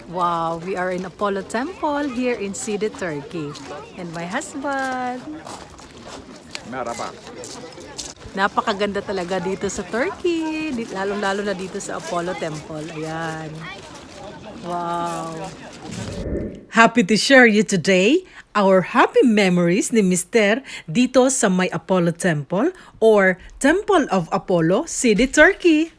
Wow, we are in Apollo Temple here in City, Turkey. And my husband. Merhaba. Napakaganda talaga dito sa Turkey. Lalo-lalo na dito sa Apollo Temple. Ayan. Wow. Happy to share you today our happy memories ni Mr. dito sa may Apollo Temple or Temple of Apollo, City, Turkey.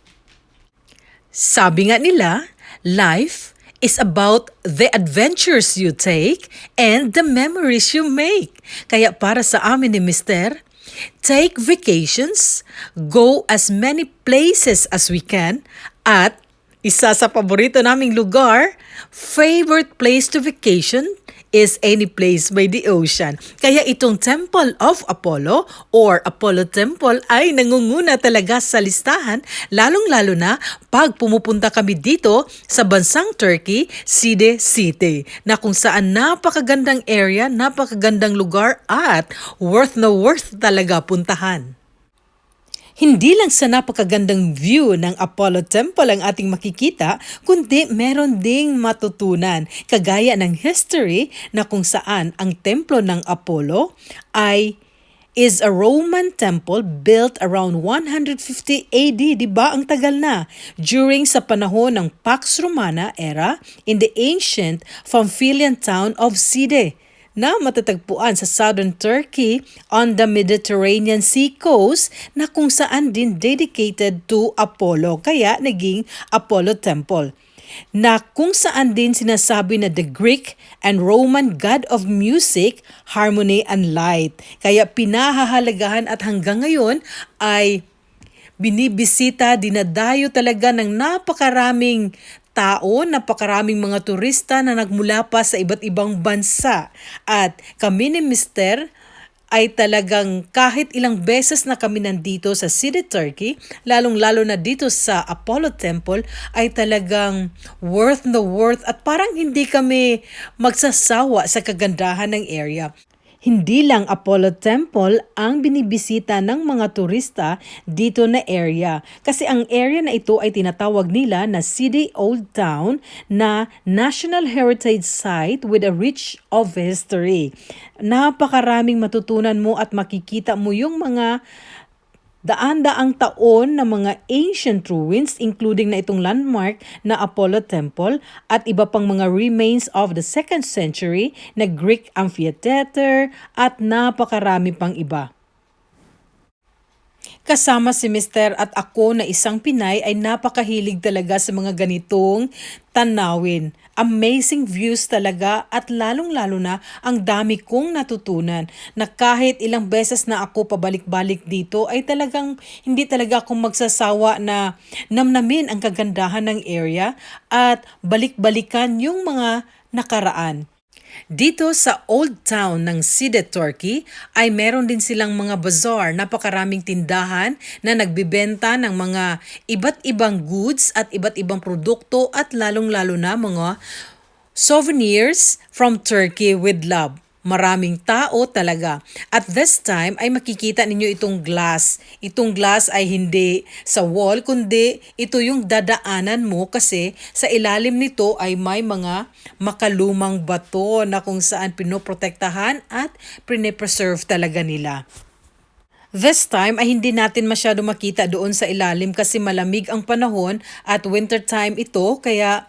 Sabi nga nila, life is about the adventures you take and the memories you make. Kaya para sa amin ni Mr., take vacations, go as many places as we can, at isa sa paborito naming lugar, favorite place to vacation is any place by the ocean. Kaya itong Temple of Apollo or Apollo Temple ay nangunguna talaga sa listahan, lalong-lalo na pag pumupunta kami dito sa bansang Turkey, City City, na kung saan napakagandang area, napakagandang lugar at worth na worth talaga puntahan. Hindi lang sa napakagandang view ng Apollo Temple ang ating makikita, kundi meron ding matutunan, kagaya ng history na kung saan ang templo ng Apollo is a Roman temple built around 150 AD, di ba? Ang tagal na. During sa panahon ng Pax Romana era in the ancient Pamphylian town of Side, na matatagpuan sa southern Turkey on the Mediterranean Sea coast, na kung saan din dedicated to Apollo, kaya naging Apollo Temple, na kung saan din sinasabi na the Greek and Roman god of music, harmony and light. Kaya pinahahalagahan at hanggang ngayon ay binibisita, dinadayo talaga ng napakaraming tao, napakaraming mga turista na nagmula pa sa iba't ibang bansa. At kami ni Mr. ay talagang kahit ilang beses na kami nandito sa City, Turkey, lalong-lalo na dito sa Apollo Temple, ay talagang worth na worth at parang hindi kami magsasawa sa kagandahan ng area. Hindi lang Apollo Temple ang binibisita ng mga turista dito na area. Kasi ang area na ito ay tinatawag nila na City Old Town, na National Heritage Site with a rich of history. Napakaraming matutunan mo at makikita mo yung mga daan-daang taon na mga ancient ruins, including na itong landmark na Apollo Temple at iba pang mga remains of the 2nd century na Greek amphitheater at napakarami pang iba. Kasama si Mr. at ako na isang Pinay ay napakahilig talaga sa mga ganitong tanawin. Amazing views talaga at lalong-lalo na ang dami kong natutunan na kahit ilang beses na ako pabalik-balik dito ay talagang hindi talaga akong magsasawa na namnamin ang kagandahan ng area at balik-balikan yung mga nakaraan. Dito sa Old Town ng City, Turkey ay meron din silang mga bazaar, napakaraming tindahan na nagbibenta ng mga iba't ibang goods at iba't ibang produkto at lalong-lalo na mga souvenirs from Turkey with love. Maraming tao talaga. At this time ay makikita ninyo itong glass. Itong glass ay hindi sa wall, kundi ito yung dadaanan mo kasi sa ilalim nito ay may mga makalumang bato na kung saan pinoprotektahan at pinipreserve talaga nila. This time ay hindi natin masyado makita doon sa ilalim kasi malamig ang panahon at winter time ito, kaya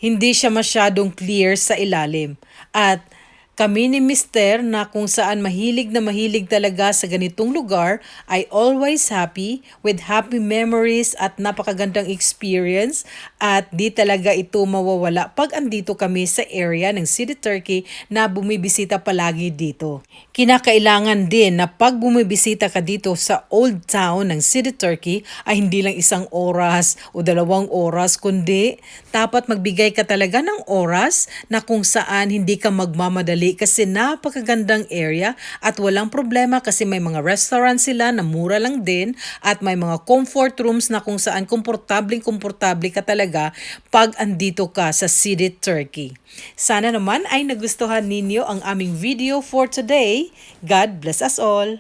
hindi siya masyadong clear sa ilalim. At kami ni Mr. na kung saan mahilig na mahilig talaga sa ganitong lugar ay always happy with happy memories at napakagandang experience, at di talaga ito mawawala pag andito kami sa area ng City, Turkey na bumibisita palagi dito. Kinakailangan din na pag bumibisita ka dito sa Old Town ng City, Turkey ay hindi lang 1 oras o 2 oras, kundi dapat magbigay ka talaga ng oras na kung saan hindi ka magmamadali kasi napakagandang area at walang problema kasi may mga restaurant sila na mura lang din at may mga comfort rooms na kung saan komportable ka talaga pag andito ka sa City, Turkey. Sana naman ay nagustuhan ninyo ang aming video for today. God bless us all.